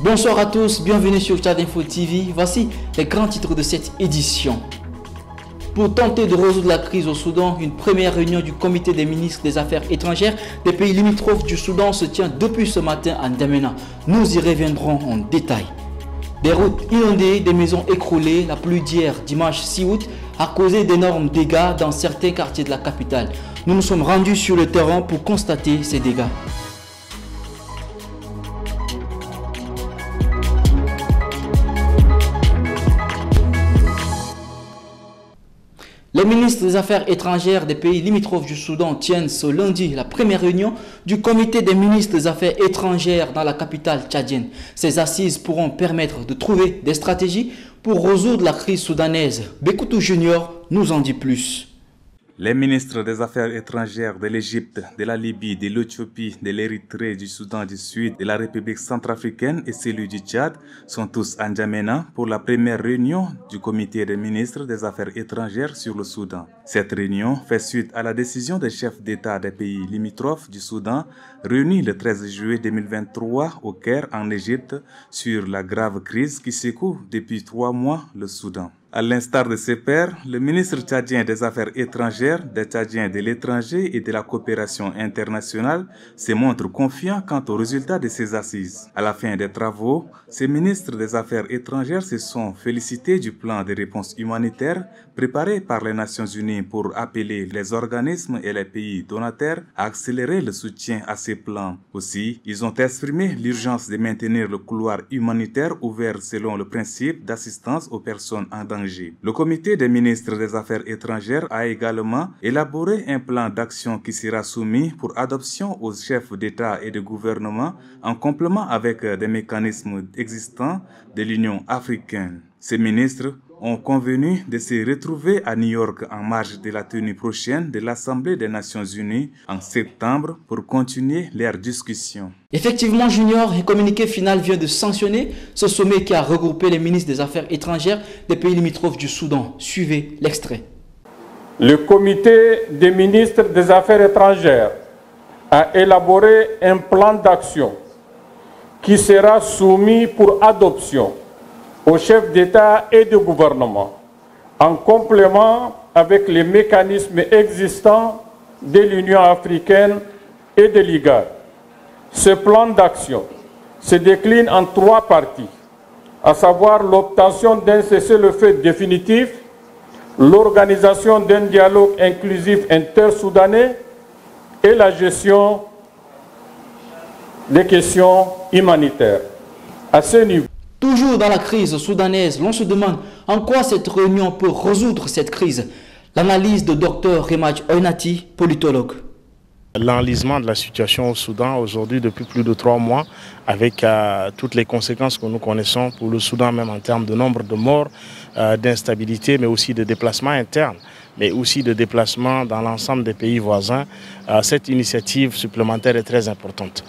Bonsoir à tous, bienvenue sur Tchad Info TV. Voici les grands titres de cette édition. Pour tenter de résoudre la crise au Soudan, une première réunion du comité des ministres des Affaires étrangères des pays limitrophes du Soudan se tient depuis ce matin à N'Djamena. Nous y reviendrons en détail. Des routes inondées, des maisons écroulées, la pluie d'hier, dimanche 6 août, a causé d'énormes dégâts dans certains quartiers de la capitale. Nous nous sommes rendus sur le terrain pour constater ces dégâts. Les ministres des Affaires étrangères des pays limitrophes du Soudan tiennent ce lundi la première réunion du comité des ministres des Affaires étrangères dans la capitale tchadienne. Ces assises pourront permettre de trouver des stratégies pour résoudre la crise soudanaise. Bekoutou Junior nous en dit plus. Les ministres des Affaires étrangères de l'Égypte, de la Libye, de l'Éthiopie, de l'Érythrée, du Soudan du Sud, de la République centrafricaine et celui du Tchad sont tous à N'Djamena pour la première réunion du comité des ministres des Affaires étrangères sur le Soudan. Cette réunion fait suite à la décision des chefs d'État des pays limitrophes du Soudan réunis le 13 juillet 2023 au Caire en Égypte sur la grave crise qui secoue depuis 3 mois le Soudan. À l'instar de ses pairs, le ministre tchadien des Affaires étrangères, des Tchadiens de l'étranger et de la coopération internationale se montre confiant quant aux résultats de ces assises. À la fin des travaux, ces ministres des Affaires étrangères se sont félicités du plan de réponse humanitaire préparé par les Nations Unies pour appeler les organismes et les pays donataires à accélérer le soutien à ces plans. Aussi, ils ont exprimé l'urgence de maintenir le couloir humanitaire ouvert selon le principe d'assistance aux personnes en danger. Le comité des ministres des Affaires étrangères a également élaboré un plan d'action qui sera soumis pour adoption aux chefs d'État et de gouvernement en complément avec des mécanismes existants de l'Union africaine. Ces ministres ont convenu de se retrouver à New York en marge de la tenue prochaine de l'Assemblée des Nations Unies en septembre pour continuer leurs discussions. Effectivement, Junior, un communiqué final vient de sanctionner ce sommet qui a regroupé les ministres des Affaires étrangères des pays limitrophes du Soudan. Suivez l'extrait. Le comité des ministres des Affaires étrangères a élaboré un plan d'action qui sera soumis pour adoption aux chefs d'État et de gouvernement, en complément avec les mécanismes existants de l'Union africaine et de l'IGAD. Ce plan d'action se décline en 3 parties, à savoir l'obtention d'un cessez-le-feu définitif, l'organisation d'un dialogue inclusif intersoudanais et la gestion des questions humanitaires. À ce niveau, toujours dans la crise soudanaise, l'on se demande en quoi cette réunion peut résoudre cette crise. L'analyse de Dr Remaj Oynati, politologue. L'enlisement de la situation au Soudan aujourd'hui depuis plus de 3 mois avec toutes les conséquences que nous connaissons pour le Soudan, même en termes de nombre de morts, d'instabilité, mais aussi de déplacements internes, mais aussi de déplacements dans l'ensemble des pays voisins. Cette initiative supplémentaire est très importante.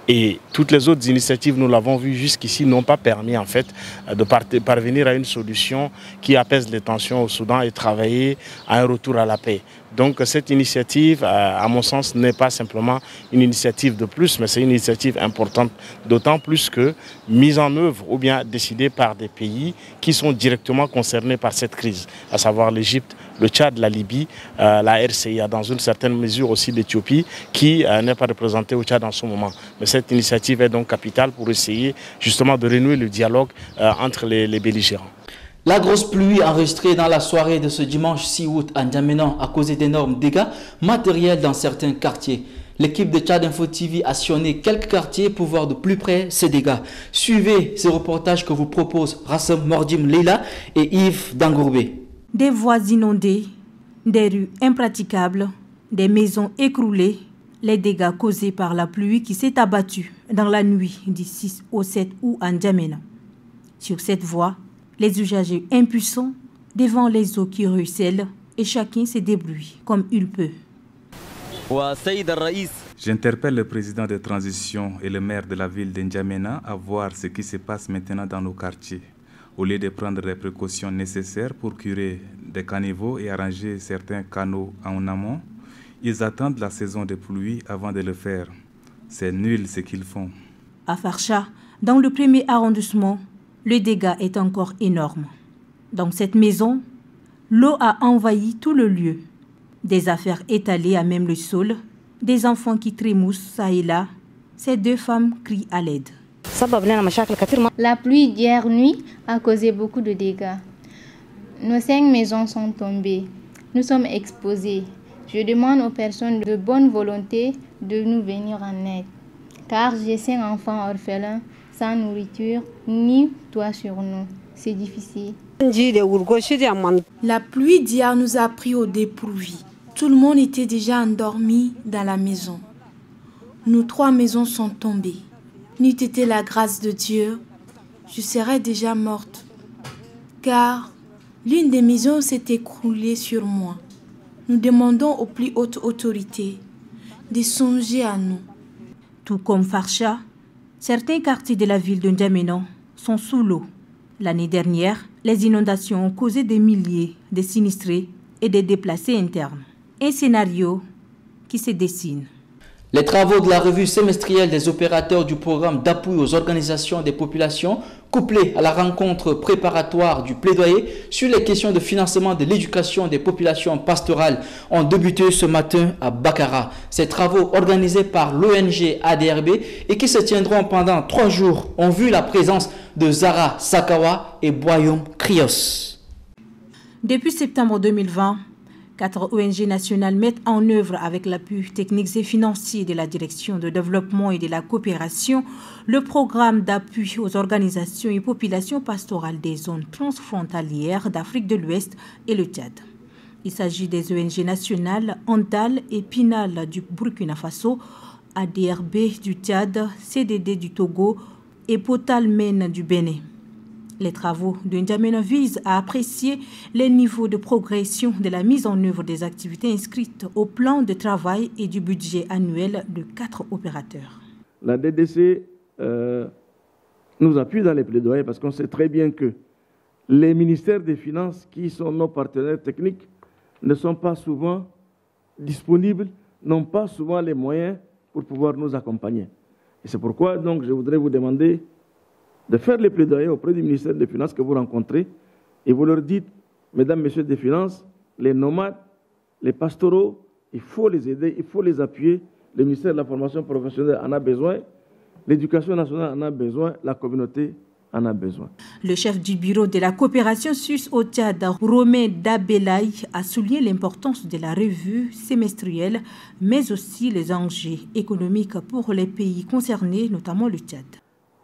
Et toutes les autres initiatives, nous l'avons vu jusqu'ici, n'ont pas permis en fait de parvenir à une solution qui apaise les tensions au Soudan et travailler à un retour à la paix. Donc cette initiative, à mon sens, n'est pas simplement une initiative de plus, mais c'est une initiative importante, d'autant plus que mise en œuvre ou bien décidée par des pays qui sont directement concernés par cette crise, à savoir l'Égypte, le Tchad, la Libye, la RCA, dans une certaine mesure aussi l'Éthiopie, qui n'est pas représentée au Tchad en ce moment. Mais cette initiative est donc capitale pour essayer justement de renouer le dialogue entre les belligérants. La grosse pluie enregistrée dans la soirée de ce dimanche 6 août à N'Djamena a causé d'énormes dégâts matériels dans certains quartiers. L'équipe de Tchad Info TV a sillonné quelques quartiers pour voir de plus près ces dégâts. Suivez ces reportages que vous proposent Rassam Mordim Leila et Yves Dangourbé. Des voies inondées, des rues impraticables, des maisons écroulées, les dégâts causés par la pluie qui s'est abattue dans la nuit du 6 au 7 août à N'Djamena. Sur cette voie, les usagers impuissants devant les eaux qui ruissellent et chacun se débrouille comme il peut. J'interpelle le président de transition et le maire de la ville de N'Djamena à voir ce qui se passe maintenant dans nos quartiers. Au lieu de prendre les précautions nécessaires pour curer des caniveaux et arranger certains canaux en amont, ils attendent la saison de pluie avant de le faire. C'est nul ce qu'ils font. À Farcha, Dans le premier arrondissement, le dégât est encore énorme. Dans cette maison, l'eau a envahi tout le lieu. Des affaires étalées à même le sol, des enfants qui trémoussent ça et là. Ces deux femmes crient à l'aide. La pluie d'hier nuit a causé beaucoup de dégâts. Nos 5 maisons sont tombées. Nous sommes exposés. Je demande aux personnes de bonne volonté de nous venir en aide. Car j'ai 5 enfants orphelins, sans nourriture, ni toit sur nous. C'est difficile. La pluie d'hier nous a pris au dépourvu. Tout le monde était déjà endormi dans la maison. Nos 3 maisons sont tombées. N'eût été la grâce de Dieu, je serais déjà morte. Car l'une des maisons s'est écroulée sur moi. Nous demandons aux plus hautes autorités de songer à nous. Tout comme Farsha, certains quartiers de la ville de N'Djamena sont sous l'eau. L'année dernière, les inondations ont causé des milliers de sinistrés et des déplacés internes. Un scénario qui se dessine. Les travaux de la revue semestrielle des opérateurs du programme d'appui aux organisations des populations, couplés à la rencontre préparatoire du plaidoyer sur les questions de financement de l'éducation des populations pastorales, ont débuté ce matin à Bakara. Ces travaux organisés par l'ONG ADRB et qui se tiendront pendant 3 jours ont vu la présence de Zara Sakawa et Boyom Krios. Depuis septembre 2020, 4 ONG nationales mettent en œuvre, avec l'appui technique et financier de la Direction de développement et de la coopération, le programme d'appui aux organisations et populations pastorales des zones transfrontalières d'Afrique de l'Ouest et le Tchad. Il s'agit des ONG nationales Antal et Pinal du Burkina Faso, ADRB du Tchad, CDD du Togo et Potalmen du Bénin. Les travaux de N'Djamena visent à apprécier les niveaux de progression de la mise en œuvre des activités inscrites au plan de travail et du budget annuel de 4 opérateurs. La DDC nous appuie dans les plaidoyers parce qu'on sait très bien que les ministères des Finances, qui sont nos partenaires techniques, ne sont pas souvent disponibles, n'ont pas souvent les moyens pour pouvoir nous accompagner. Et c'est pourquoi donc, je voudrais vous demander de faire les plaidoyers auprès du ministère des Finances que vous rencontrez et vous leur dites, mesdames, messieurs des Finances, les nomades, les pastoraux, il faut les aider, il faut les appuyer. Le ministère de la formation professionnelle en a besoin, l'éducation nationale en a besoin, la communauté en a besoin. Le chef du bureau de la coopération suisse au Tchad, Romain Dabelay, a souligné l'importance de la revue semestrielle, mais aussi les enjeux économiques pour les pays concernés, notamment le Tchad.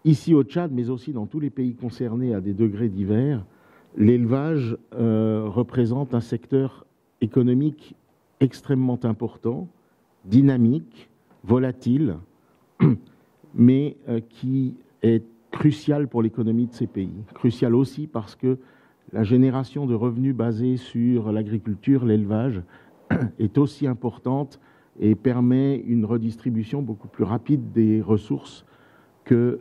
Ici au Tchad, mais aussi dans tous les pays concernés à des degrés divers, l'élevage représente un secteur économique extrêmement important, dynamique, volatile, mais qui est crucial pour l'économie de ces pays. Crucial aussi parce que la génération de revenus basés sur l'agriculture, l'élevage, est aussi importante et permet une redistribution beaucoup plus rapide des ressources que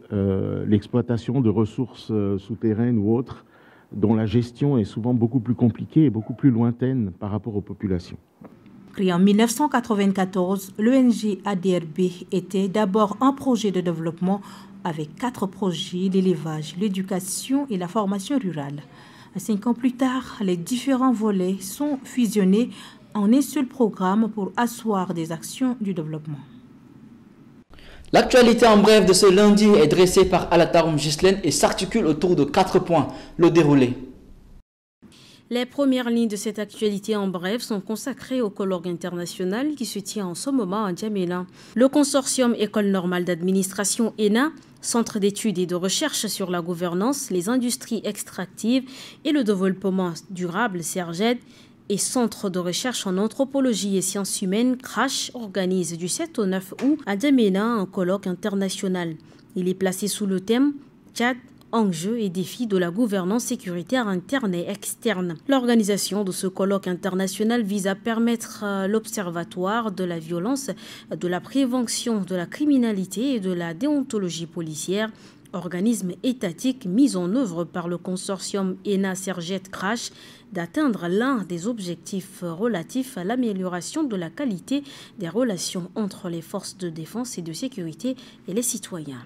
l'exploitation de ressources souterraines ou autres, dont la gestion est souvent beaucoup plus compliquée et beaucoup plus lointaine par rapport aux populations. Créé en 1994, l'ONG ADRB était d'abord un projet de développement avec 4 projets d'élevage, l'éducation et la formation rurale. 5 ans plus tard, les différents volets sont fusionnés en un seul programme pour asseoir des actions du développement. L'actualité en bref de ce lundi est dressée par Alatarum Ghislaine et s'articule autour de 4 points. Le déroulé. Les premières lignes de cette actualité en bref sont consacrées au colloque international qui se tient en ce moment à N'Djamena. Le consortium École normale d'administration ENA, centre d'études et de recherche sur la gouvernance, les industries extractives et le développement durable CERGED, et Centre de recherche en anthropologie et sciences humaines, CRASH, organise du 7 au 9 août à N'Djamena un colloque international. Il est placé sous le thème Tchad, enjeux et défis de la gouvernance sécuritaire interne et externe. L'organisation de ce colloque international vise à permettre l'observatoire de la violence, de la prévention de la criminalité et de la déontologie policière, organisme étatique mis en œuvre par le consortium ENA-CERGED-CRASH, d'atteindre l'un des objectifs relatifs à l'amélioration de la qualité des relations entre les forces de défense et de sécurité et les citoyens.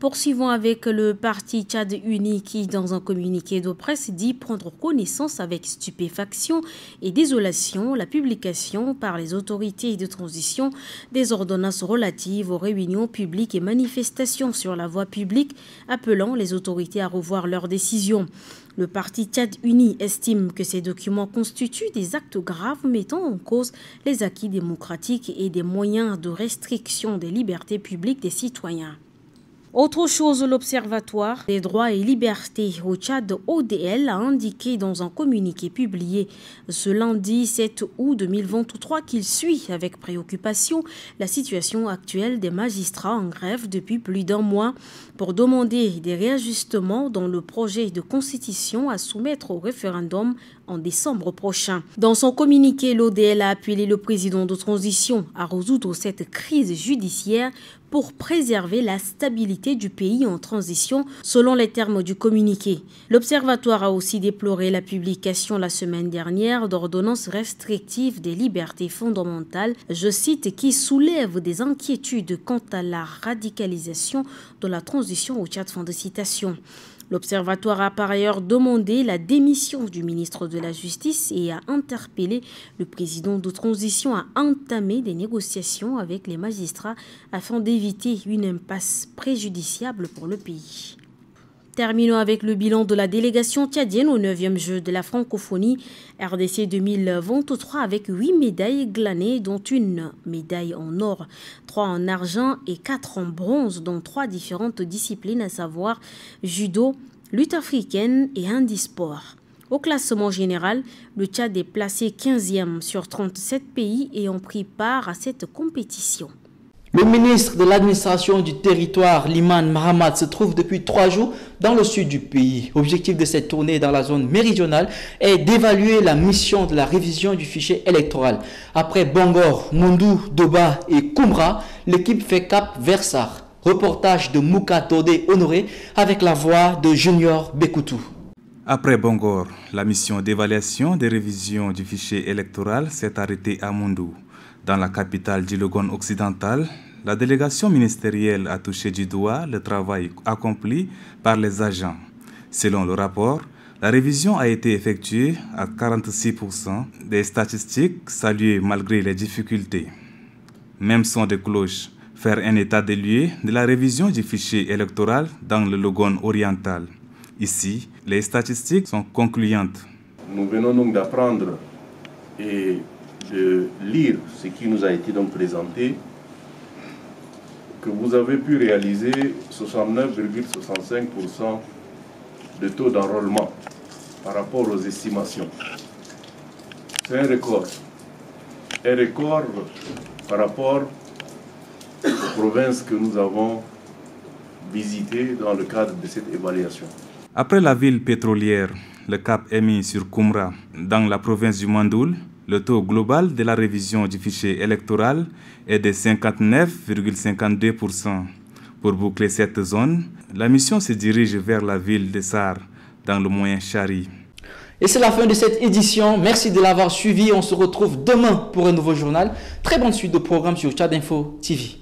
Poursuivons avec le parti Tchad Uni qui, dans un communiqué de presse, dit prendre connaissance avec stupéfaction et désolation la publication par les autorités de transition des ordonnances relatives aux réunions publiques et manifestations sur la voie publique, appelant les autorités à revoir leurs décisions. Le parti Tchad Uni estime que ces documents constituent des actes graves mettant en cause les acquis démocratiques et des moyens de restriction des libertés publiques des citoyens. Autre chose, l'Observatoire des droits et libertés au Tchad ODL a indiqué dans un communiqué publié ce lundi 7 août 2023 qu'il suit avec préoccupation la situation actuelle des magistrats en grève depuis plus d'un mois pour demander des réajustements dans le projet de constitution à soumettre au référendum en décembre prochain. Dans son communiqué, l'ODL a appelé le président de transition à résoudre cette crise judiciaire pour préserver la stabilité du pays en transition, selon les termes du communiqué. L'Observatoire a aussi déploré la publication la semaine dernière d'ordonnances restrictives des libertés fondamentales, je cite, qui soulèvent des inquiétudes quant à la radicalisation de la transition au Tchad. Fin de citation. L'Observatoire a par ailleurs demandé la démission du ministre de la Justice et a interpellé le président de transition à entamer des négociations avec les magistrats afin d'éviter une impasse préjudiciable pour le pays. Terminons avec le bilan de la délégation tchadienne au 9e Jeux de la francophonie RDC 2023 avec 8 médailles glanées, dont une médaille en or, 3 en argent et 4 en bronze dans 3 différentes disciplines, à savoir judo, lutte africaine et handisport. Au classement général, le Tchad est placé 15e sur 37 pays ayant pris part à cette compétition. Le ministre de l'administration du territoire, Liman Mahamat, se trouve depuis 3 jours dans le sud du pays. L'objectif de cette tournée dans la zone méridionale est d'évaluer la mission de la révision du fichier électoral. Après Bangor, Mundou, Doba et Koumra, l'équipe fait cap vers Sar. Reportage de Mouka Todé Honoré avec la voix de Junior Bekoutou. Après Bangor, la mission d'évaluation des révisions du fichier électoral s'est arrêtée à Mundou. Dans la capitale du Logone occidental, la délégation ministérielle a touché du doigt le travail accompli par les agents. Selon le rapport, la révision a été effectuée à 46%, des statistiques saluées malgré les difficultés. Même son de cloche, faire un état des lieux de la révision du fichier électoral dans le Logone oriental. Ici, les statistiques sont concluantes. Nous venons donc d'apprendre et de lire ce qui nous a été donc présenté, que vous avez pu réaliser 69,65% de taux d'enrôlement par rapport aux estimations. C'est un record. Un record par rapport aux provinces que nous avons visitées dans le cadre de cette évaluation. Après la ville pétrolière, le cap est mis sur Koumra, dans la province du Mandoul. Le taux global de la révision du fichier électoral est de 59,52%. Pour boucler cette zone, la mission se dirige vers la ville de Sar, dans le Moyen Chari. Et c'est la fin de cette édition. Merci de l'avoir suivi. On se retrouve demain pour un nouveau journal. Très bonne suite de programmes sur Tchad Info TV.